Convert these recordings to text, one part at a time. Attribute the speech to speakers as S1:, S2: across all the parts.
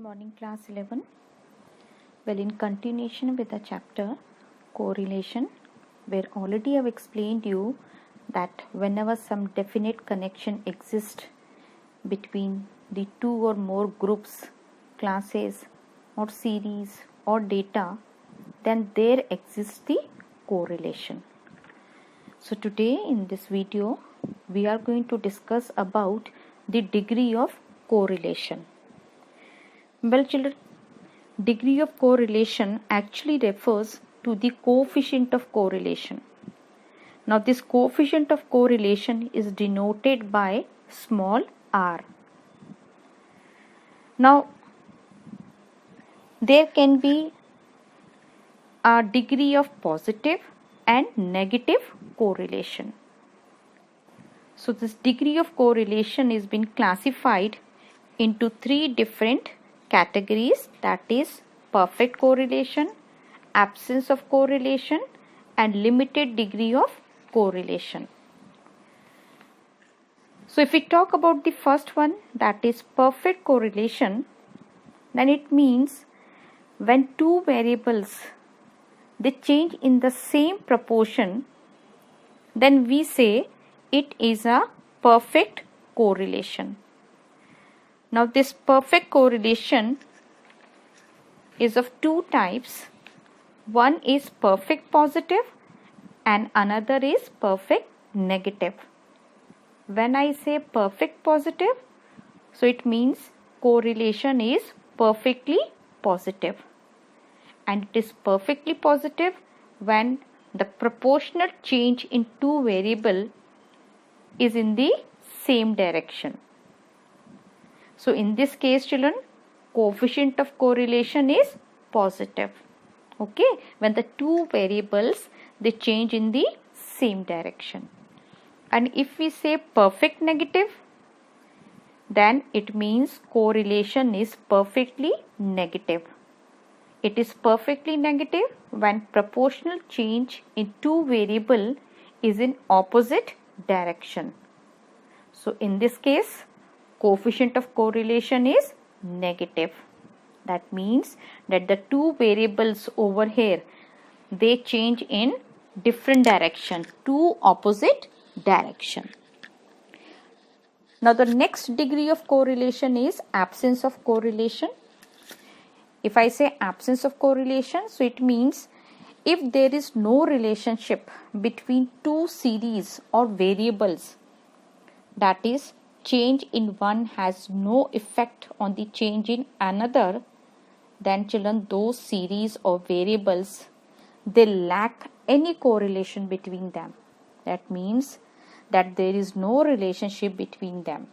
S1: Morning class 11. Well, in continuation with the chapter correlation, where already I have explained you that whenever some definite connection exists between the two or more groups, classes or series or data, then there exists the correlation. So today in this video we are going to discuss about the degree of correlation. Well children, degree of correlation actually refers to the coefficient of correlation. Now this coefficient of correlation is denoted by small r. Now there can be a degree of positive and negative correlation. So this degree of correlation is been classified into three different categories, that is perfect correlation, absence of correlation and limited degree of correlation. So if we talk about the first one, that is perfect correlation, then it means when two variables they change in the same proportion, then we say it is a perfect correlation. Now this perfect correlation is of two types. One is perfect positive and another is perfect negative. When I say perfect positive, so it means correlation is perfectly positive, and it is perfectly positive when the proportional change in two variables is in the same direction. So in this case children, coefficient of correlation is positive, okay, when the two variables they change in the same direction. And if we say perfect negative, then it means correlation is perfectly negative. It is perfectly negative when proportional change in two variables is in opposite direction. So in this case, coefficient of correlation is negative. That means that the two variables over here they change in different direction, two opposite direction. Now the next degree of correlation is absence of correlation. If I say absence of correlation, so it means if there is no relationship between two series or variables, that is change in one has no effect on the change in another, then children those series or variables they lack any correlation between them. That means that there is no relationship between them.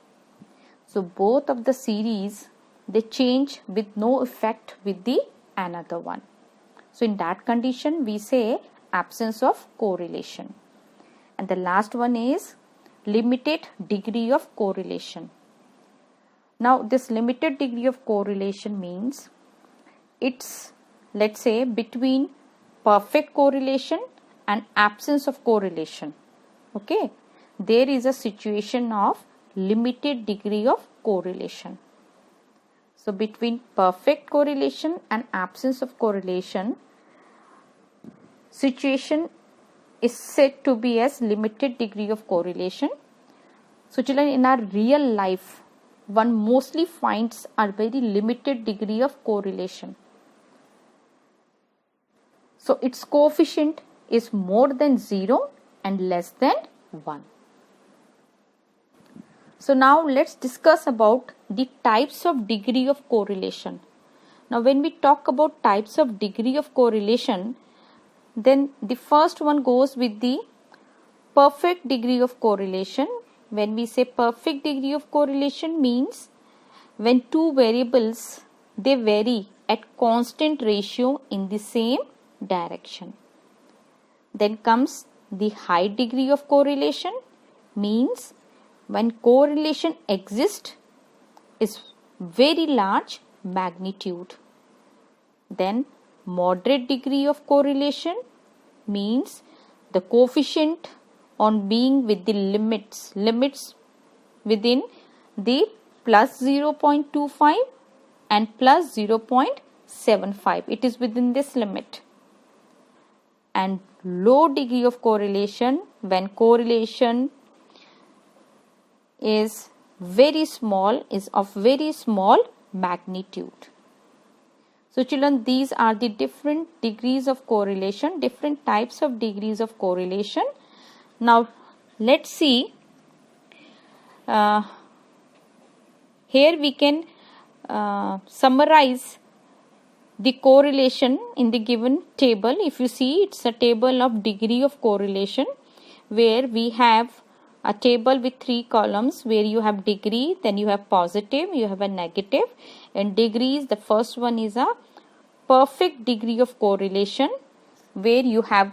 S1: So both of the series they change with no effect with the another one. So in that condition we say absence of correlation. And the last one is limited degree of correlation. Now this limited degree of correlation means it's, let's say, between perfect correlation and absence of correlation. Okay, there is a situation of limited degree of correlation. So between perfect correlation and absence of correlation, situation is said to be as limited degree of correlation. So children, in our real life, one mostly finds a very limited degree of correlation. So its coefficient is more than 0 and less than 1. So now let's discuss about the types of degree of correlation. Now when we talk about types of degree of correlation, then the first one goes with the perfect degree of correlation. When we say perfect degree of correlation means when two variables they vary at constant ratio in the same direction. Then comes the high degree of correlation, means when correlation exists is very large magnitude. Then moderate degree of correlation means the coefficient on being with the limits within the plus 0.25 and plus 0.75. It is within this limit. And low degree of correlation, when correlation is very small, is of very small magnitude. So children, these are the different degrees of correlation, different types of degrees of correlation. Now let's see, here we can summarize the correlation in the given table. If you see, it's a table of degree of correlation where we have a table with 3 columns where you have degree, then you have positive, you have a negative. In degrees, the first one is a perfect degree of correlation, where you have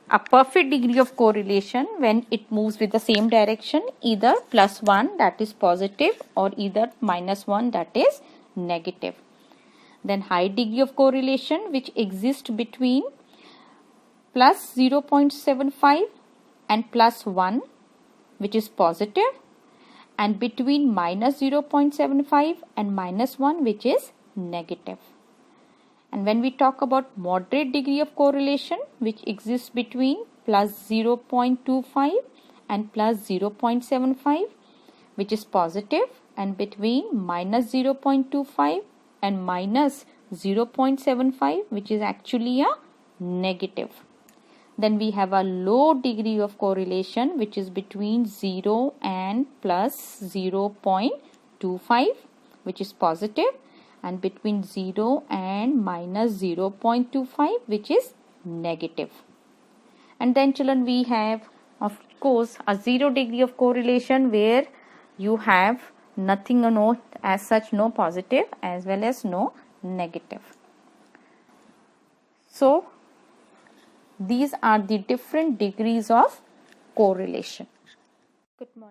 S1: a perfect degree of correlation when it moves with the same direction, either +1 that is positive or either -1 that is negative. Then high degree of correlation, which exists between plus 0.75 and +1, which is positive, and between minus 0.75 and -1, which is negative. And when we talk about moderate degree of correlation, which exists between plus 0.25 and plus 0.75, which is positive, and between minus 0.25 and minus 0.75, which is actually a negative. Then we have a low degree of correlation, which is between 0 and plus 0.25, which is positive, and between 0 and minus 0.25, which is negative. And then children, we have of course a 0 degree of correlation, where you have nothing or no, as such, no positive as well as no negative. So these are the different degrees of correlation. Good morning.